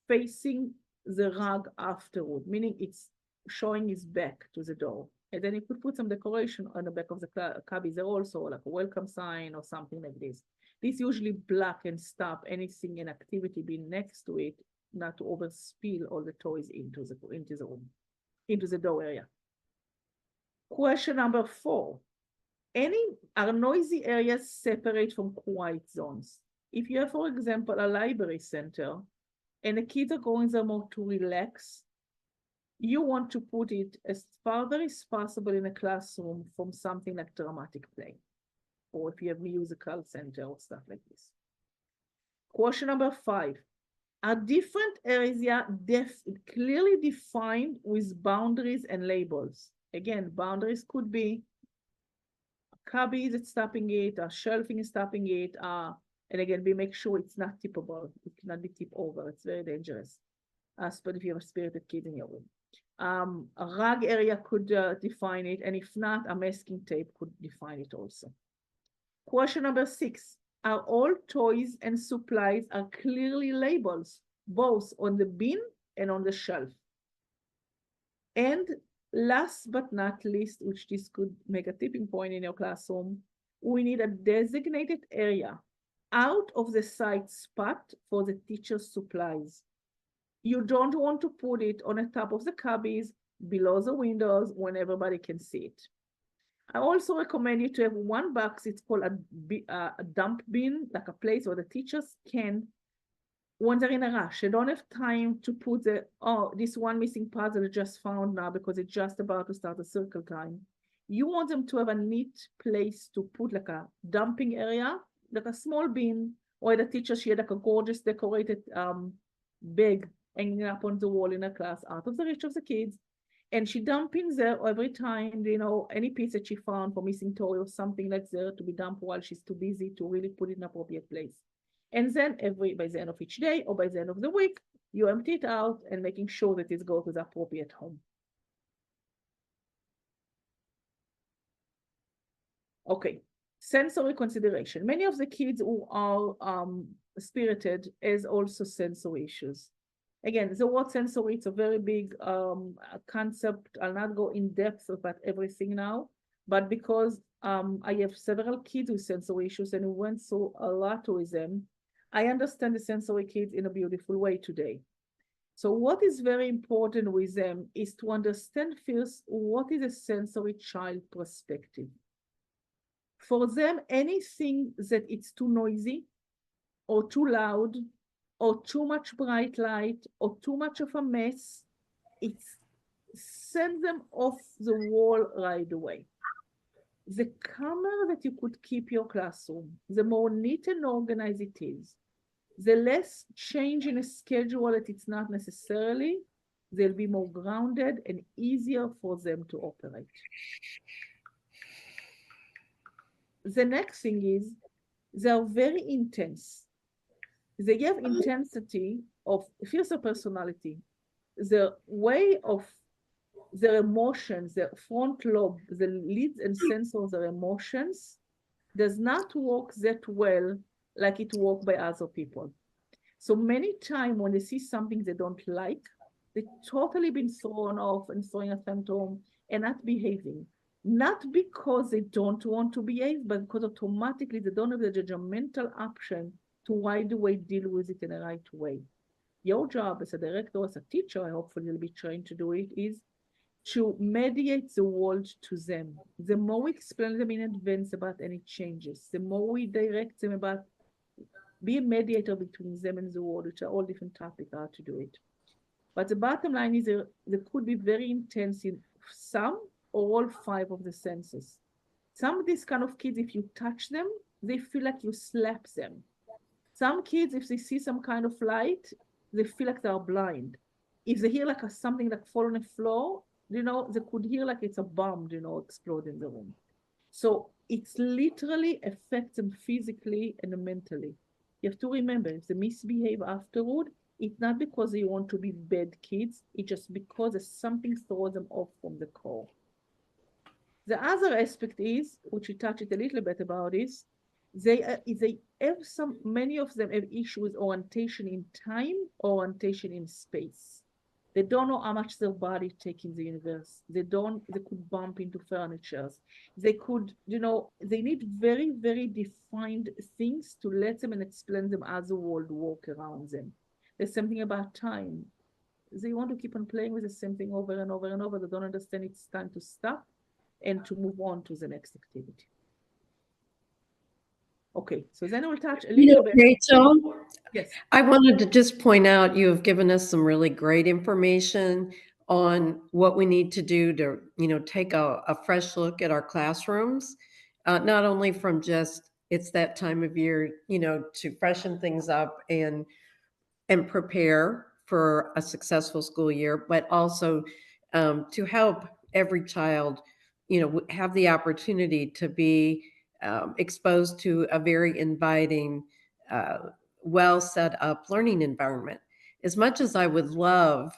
Speaker 1: facing the rug afterward, meaning it's showing his back to the door. And then you could put some decoration on the back of the cubby. They're also like a welcome sign or something like this. This usually block and stop anything in activity being next to it, not to overspill all the toys into the room, into the door area. Question number 4. Are noisy areas separate from quiet zones? If you have, for example, a library center and the kids are going there more to relax, you want to put it as farther as possible in a classroom from something like dramatic play, or if you have musical center or stuff like this. Question number 5, are different areas clearly defined with boundaries and labels? Again, boundaries could be a cubby that's stopping it, a shelving is stopping it, and again, we make sure it's not tippable. It cannot be tipped over. It's very dangerous, especially if you have a spirited kid in your room. A rug area could define it, and if not, a masking tape could define it also. Question number 6, are all toys and supplies are clearly labeled, both on the bin and on the shelf? And last but not least, which this could make a tipping point in your classroom, we need a designated area out of the side spot for the teacher's supplies. You don't want to put it on the top of the cubbies, below the windows, when everybody can see it. I also recommend you to have one box, it's called a dump bin, like a place where the teachers can, when they're in a rush, they don't have time to put this one missing puzzle I just found now because it's just about to start a circle time. You want them to have a neat place to put like a dumping area, like a small bin, or the teacher, she had like a gorgeous decorated bag hanging up on the wall in a class out of the reach of the kids. And she dumping there every time, any piece that she found for missing toy or something like that to be dumped while she's too busy to really put it in an appropriate place. And then by the end of each day or by the end of the week, you empty it out and making sure that it goes to the appropriate home. Okay, sensory consideration. Many of the kids who are spirited has also sensory issues. Again, the word sensory, it's a very big concept. I'll not go in depth about everything now, but because I have several kids with sensory issues and we went through a lot with them, I understand the sensory kids in a beautiful way today. So what is very important with them is to understand first, what is a sensory child perspective? For them, anything that it's too noisy or too loud or too much bright light or too much of a mess, it sends them off the wall right away. The calmer that you could keep your classroom, the more neat and organized it is, the less change in a schedule that it's not necessarily, they'll be more grounded and easier for them to operate. The next thing is they're very intense. They have intensity of fierce personality. The way of their emotions, their front lobe, the leads and sense of their emotions does not work that well like it works by other people. So many times when they see something they don't like, they totally been thrown off and throwing a phantom and not behaving. Not because they don't want to behave, but because automatically they don't have the judgmental option to right away deal with it in the right way. Your job as a director, as a teacher, hopefully you'll be trained to do it, is to mediate the world to them. The more we explain them in advance about any changes, the more we direct them about be a mediator between them and the world, which are all different topics how to do it. But the bottom line is they could be very intense in some or all 5 of the senses. Some of these kind of kids, if you touch them, they feel like you slap them. Some kids, if they see some kind of light, they feel like they're blind. If they hear like something like fall on the floor, they could hear like it's a bomb, explode in the room. So it's literally affects them physically and mentally. You have to remember, if they misbehave afterward, it's not because they want to be bad kids, it's just because something throws them off from the core. The other aspect is, which we touched a little bit about, is they have many of them have issues with orientation in time or orientation in space. They don't know how much their body take in the universe. They could bump into furnitures. They could, they need very, very defined things to let them and explain them as the world walk around them. There's something about time. They want to keep on playing with the same thing over and over and over. They don't understand it's time to stop and to move on to the next activity. Okay, so then we'll touch a little bit.
Speaker 3: Rachel,
Speaker 1: Yes.
Speaker 3: I wanted to just point out you have given us some really great information on what we need to do to, take a fresh look at our classrooms, not only from just it's that time of year, to freshen things up and prepare for a successful school year, but also to help every child, have the opportunity to be exposed to a very inviting, well set up learning environment. As much as I would love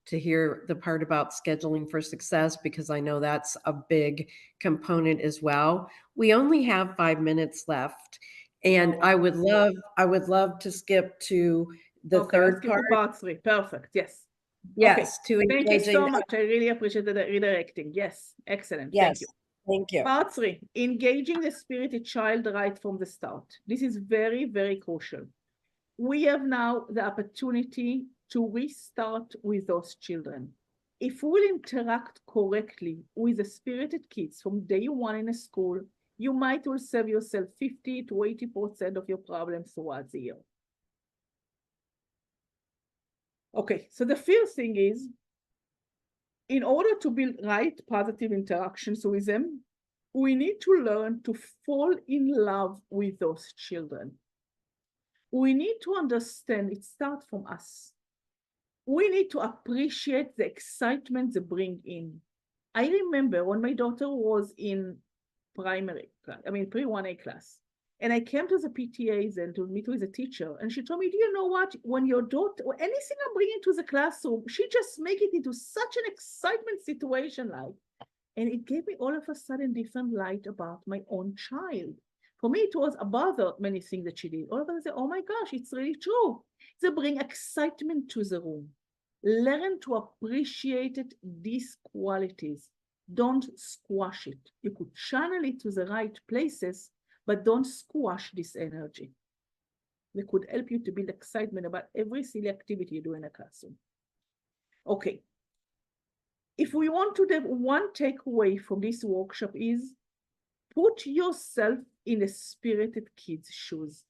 Speaker 3: to hear the part about scheduling for success, because I know that's a big component as well, we only have 5 minutes left. And I would love to skip to the
Speaker 1: Okay, let's
Speaker 3: third
Speaker 1: skip to
Speaker 3: part.
Speaker 1: part 3. Perfect. Yes.
Speaker 3: Yes, to
Speaker 1: Thank you so
Speaker 3: engaging.
Speaker 1: much. I really appreciate the redirecting. Yes, excellent. Thank
Speaker 3: Yes,
Speaker 1: you.
Speaker 3: thank you.
Speaker 1: Part 3, engaging the spirited child right from the start. This is very, very crucial. We have now the opportunity to restart with those children. If we'll interact correctly with the spirited kids from day one in a school, you might will save yourself 50 to 80% of your problems throughout the year. Okay, so the first thing is, in order to build right positive interactions with them, we need to learn to fall in love with those children. We need to understand it starts from us. We need to appreciate the excitement they bring in. I remember when my daughter was in pre-1A class, and I came to the PTAs and to meet with the teacher, and she told me, do you know what? When your daughter, or anything I'm bringing to the classroom, she just make it into such an excitement situation, and it gave me all of a sudden different light about my own child. For me, it was above many things that she did. All of a sudden, oh my gosh, it's really true. They bring excitement to the room. Learn to appreciate these qualities. Don't squash it. You could channel it to the right places, but don't squash this energy. They could help you to build excitement about every silly activity you do in a classroom. Okay. If we want to have one takeaway from this workshop is put yourself in the spirited kids' shoes.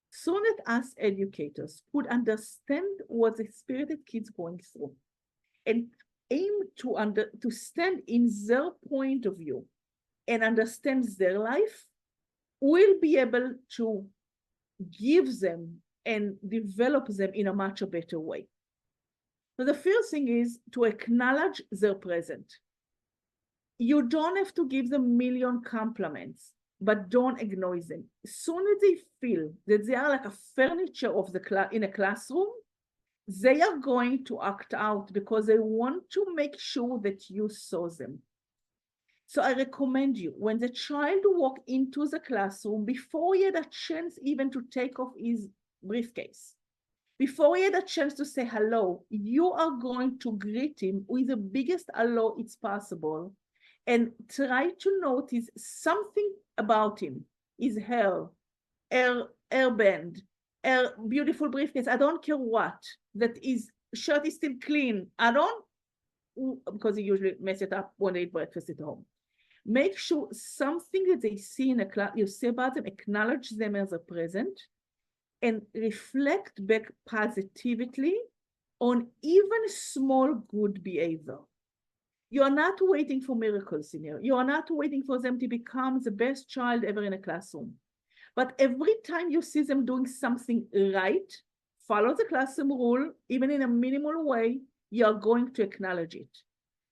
Speaker 1: So that us educators could understand what the spirited kids going through and aim to stand in their point of view and understands their life will be able to give them and develop them in a much better way. So the first thing is to acknowledge their present. You don't have to give them a million compliments, but don't ignore them. As soon as they feel that they are like a furniture of the in a classroom, they are going to act out because they want to make sure that you saw them. So I recommend you, when the child walk into the classroom, before he had a chance even to take off his briefcase, before he had a chance to say hello, you are going to greet him with the biggest hello it's possible and try to notice something about him, his hair, hairband, her beautiful briefcase, I don't care what, that his shirt is still clean. I don't, because he usually mess it up when they eat breakfast at home. Make sure something that they see in a class, you say about them, acknowledge them as a present, and reflect back positively on even small good behavior. You are not waiting for miracles in here. You are not waiting for them to become the best child ever in a classroom. But every time you see them doing something right, follow the classroom rule, even in a minimal way, you are going to acknowledge it.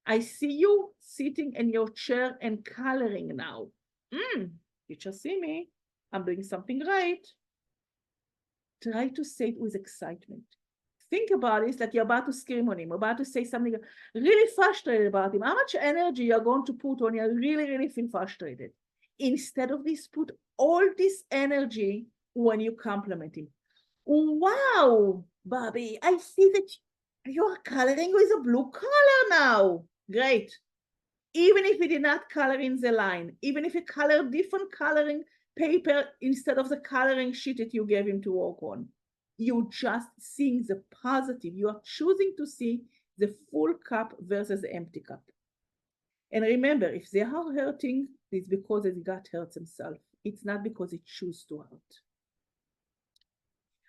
Speaker 1: I see you sitting in your chair and coloring now. You just see me. I'm doing something right. Try to say it with excitement. Think about it, it's like you're about to scream on him, about to say something really frustrated about him. How much energy you're going to put when you really, really feel frustrated? Instead of this, put all this energy when you compliment him. Wow, Bobby, I see that you're coloring with a blue color now. Great. Even if he did not color in the line, even if he colored different coloring paper instead of the coloring sheet that you gave him to work on, you're just seeing the positive. You are choosing to see the full cup versus the empty cup. And remember, if they are hurting, it's because they got hurt themselves. It's not because they choose to hurt.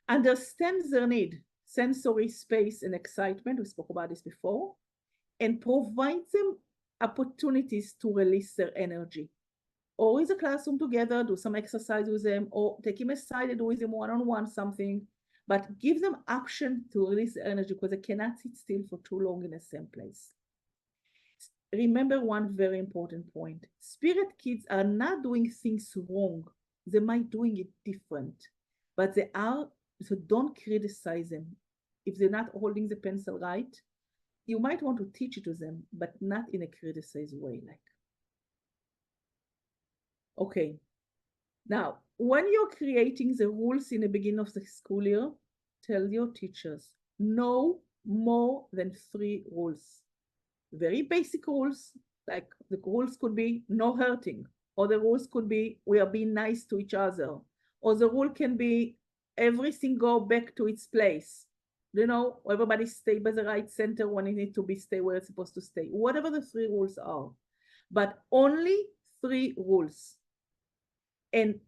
Speaker 1: Understand their need, sensory space and excitement. We spoke about this before. And provide them opportunities to release their energy. Or in the classroom together, do some exercise with them, or take him aside and do with him one-on-one something. But give them option to release the energy because they cannot sit still for too long in the same place. Remember one very important point. Spirit kids are not doing things wrong. They might doing it different, but they are, so don't criticize them. If they're not holding the pencil right, you might want to teach it to them, but not in a criticized way. Okay. Now, when you're creating the rules in the beginning of the school year, tell your teachers, no more than 3 rules. Very basic rules, like the rules could be no hurting, or the rules could be we are being nice to each other, or the rule can be everything go back to its place. You know, everybody stay by the right center when it needs to be stay where it's supposed to stay. Whatever the 3 rules are, but only 3 rules. And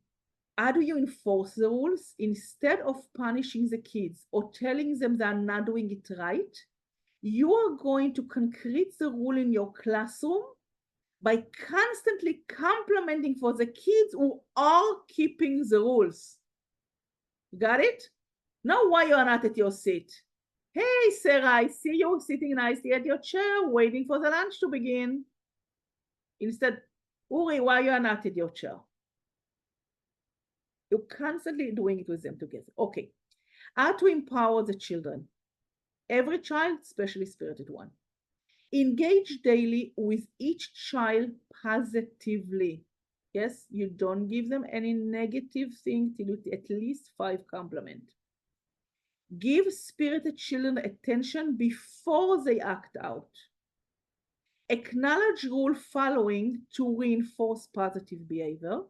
Speaker 1: how do you enforce the rules? Instead of punishing the kids or telling them they're not doing it right, you are going to concrete the rule in your classroom by constantly complimenting for the kids who are keeping the rules. Got it? Now why you are not at your seat? Hey, Sarah, I see you sitting nicely at your chair, waiting for the lunch to begin. Instead, Uri, why you are not at your chair? You're constantly doing it with them together. Okay. How to empower the children? Every child, especially spirited one. Engage daily with each child positively. Yes, you don't give them any negative thing till you at least 5 compliments. Give spirited children attention before they act out. Acknowledge rule following to reinforce positive behavior.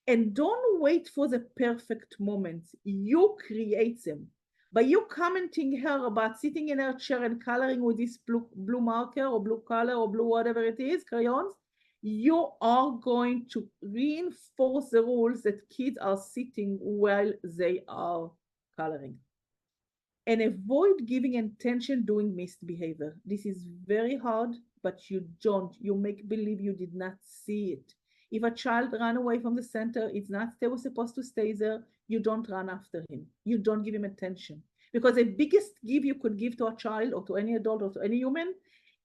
Speaker 1: And don't wait for the perfect moments. You create them. By you commenting her about sitting in her chair and coloring with this blue marker or blue color or blue whatever it is, crayons, you are going to reinforce the rules that kids are sitting while they are coloring. and avoid giving attention doing misbehavior. This is very hard, but you make believe you did not see it. If a child ran away from the center, it's not they were supposed to stay there. You don't run after him. You don't give him attention. Because the biggest gift you could give to a child or to any adult or to any human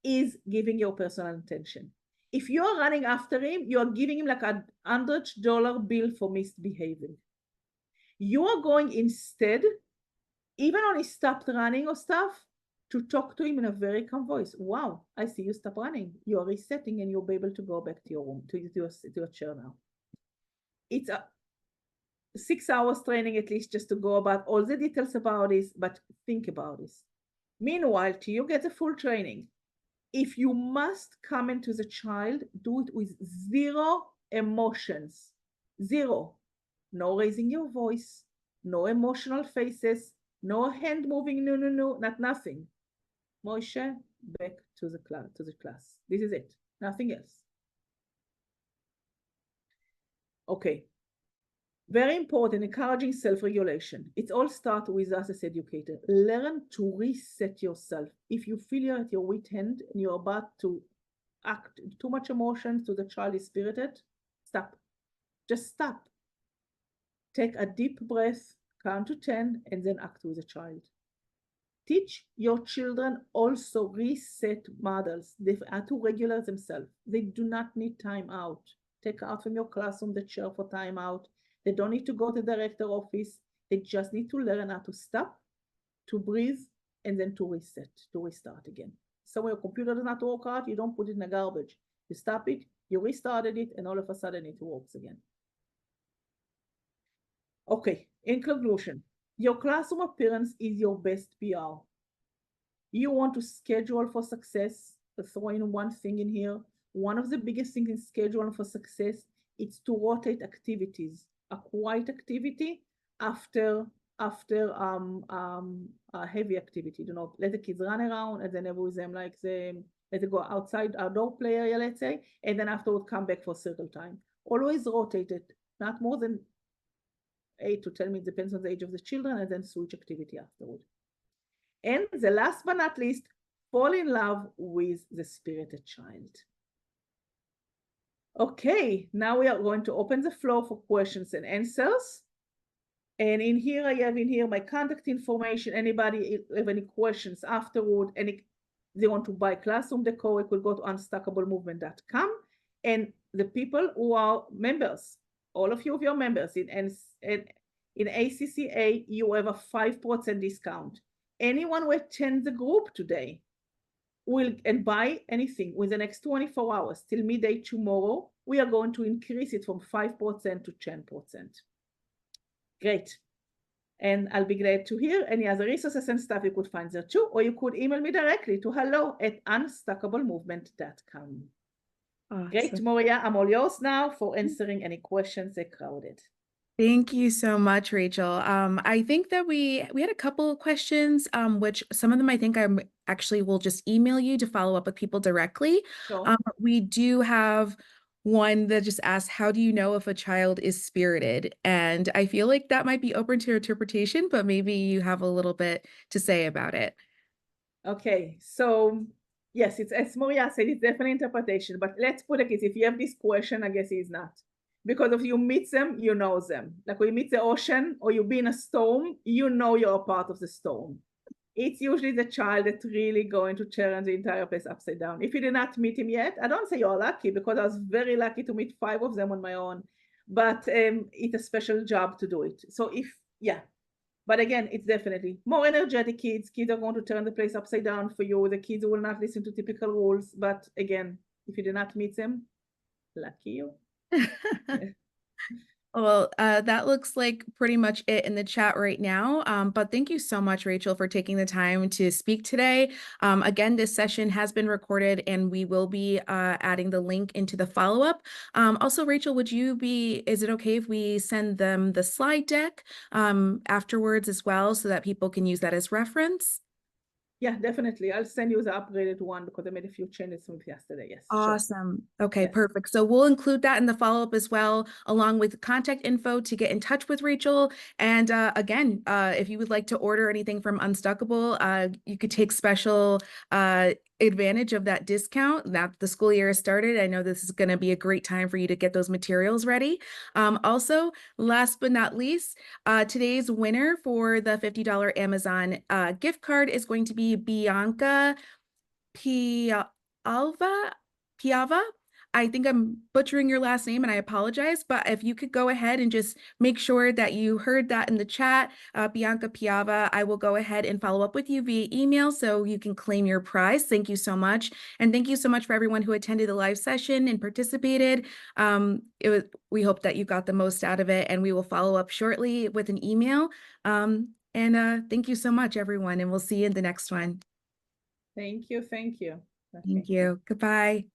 Speaker 1: is giving your personal attention. If you're running after him, you're giving him like $100 bill for misbehaving. You are going instead, even when he stopped running or stuff, to talk to him in a very calm voice. Wow, I see you stop running. You're resetting and you'll be able to go back to your room, to your chair now. It's a 6 hours training at least just to go about all the details about this, but think about this. Meanwhile, till you get the full training, if you must comment to the child, do it with zero emotions. Zero. No raising your voice, no emotional faces, no hand moving, no, not nothing. Moshe, back to the class. This is it, nothing else. Okay. Very important, encouraging self-regulation. It all starts with us as educators. Learn to reset yourself. If you feel you're at your wit end and you're about to act too much emotion to the child is spirited, stop. Just stop. Take a deep breath, count to 10, and then act with the child. Teach your children also reset models. They are to regulate themselves. They do not need time out. Take out from your classroom the chair for time out. They don't need to go to the director office. They just need to learn how to stop, to breathe, and then to reset, to restart again. So when your computer does not work out, you don't put it in the garbage. You stop it, you restarted it, and all of a sudden it works again. Okay, in conclusion, your classroom appearance is your best PR. You want to schedule for success. Throw in one thing in here. One of the biggest things in scheduling for success is to rotate activities. A quiet activity after a heavy activity. You know, let the kids run around and then with them like them. Let them go outside outdoor play area, let's say, and then afterward come back for circle time. Always rotate it, not more than 8 to 10 minutes, depends on the age of the children, and then switch activity afterward. And the last but not least, fall in love with the spirited child. Okay, now we are going to open the floor for questions and answers. And in here, I have in here my contact information. Anybody have any questions afterward, they want to buy classroom decor, it will go to unstuckablemovement.com. And the people who are members, all of you of your members in ACCA, you have a 5% discount. Anyone who attends the group today will and buy anything within the next 24 hours till midday tomorrow, we are going to increase it from 5% to 10%. Great. And I'll be glad to hear any other resources and stuff you could find there too, or you could email me directly to hello@unstuckablemovement.com. Awesome. Great, Moria, I'm all yours now for answering any questions that crowded.
Speaker 2: Thank you so much, Rachel. I think that we had a couple of questions, which some of them I think I actually will just email you to follow up with people directly.
Speaker 1: Sure.
Speaker 2: We do have one that just asks, how do you know if a child is spirited? And I feel like that might be open to interpretation, but maybe you have a little bit to say about it.
Speaker 1: Okay, so yes, it's as Moria said, it's definitely interpretation, but let's put it like this. If you have this question, I guess he's not. Because if you meet them, you know them. Like when you meet the ocean or you be in a storm, you know you're a part of the storm. It's usually the child that's really going to turn the entire place upside down. If you did not meet him yet, I don't say you're lucky because I was very lucky to meet 5 of them on my own. But it's a special job to do it. So but again, it's definitely more energetic kids. Kids are going to turn the place upside down for you. The kids will not listen to typical rules. But again, if you did not meet them, lucky you.
Speaker 2: Well, that looks like pretty much it in the chat right now. But thank you so much, Rachel, for taking the time to speak today. Again, this session has been recorded and we will be adding the link into the follow-up. Also, Rachel, is it okay if we send them the slide deck afterwards as well so that people can use that as reference?
Speaker 1: Yeah, definitely. I'll send you the upgraded one because I made a few changes from yesterday. Yes, sure.
Speaker 2: Awesome. Okay,
Speaker 1: Yes.
Speaker 2: perfect. So we'll include that in the follow-up as well, along with contact info to get in touch with Rachel. And again, if you would like to order anything from Unstuckable, you could take special advantage of that discount. Now that the school year has started, I know this is going to be a great time for you to get those materials ready. Also, last but not least, today's winner for the $50 Amazon gift card is going to be Bianca Piava. I think I'm butchering your last name and I apologize, but if you could go ahead and just make sure that you heard that in the chat, Bianca Piava, I will go ahead and follow up with you via email so you can claim your prize. Thank you so much. And thank you so much for everyone who attended the live session and participated. We hope that you got the most out of it, and we will follow up shortly with an email. Thank you so much, everyone, and we'll see you in the next one.
Speaker 1: Thank you. Thank you.
Speaker 2: Thank you. Goodbye.